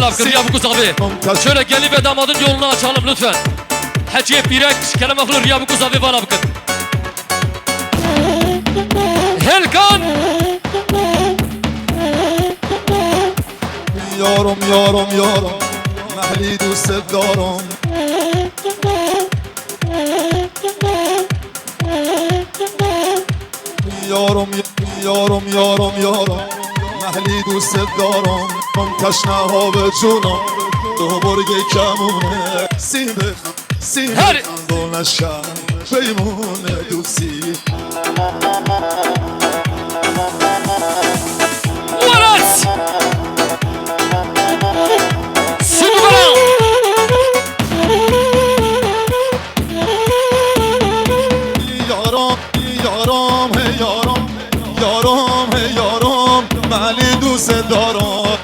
vala bakın Riya Bukuz abi. Şöyle gelin ve damadın yolunu açalım lütfen. Hacı Birek kelime kılır Riya Bukuz abi vala bakın. Helkan. Yarom yarom yarom محلی دوست دارم یارم یارم یارم یارم محلی دوست دارم تشنه ها به جونم دو برگ کمونه سینه خندانشم پیمون دوستی Wallace. یارم یارم یارم یارم محلی دوست دارم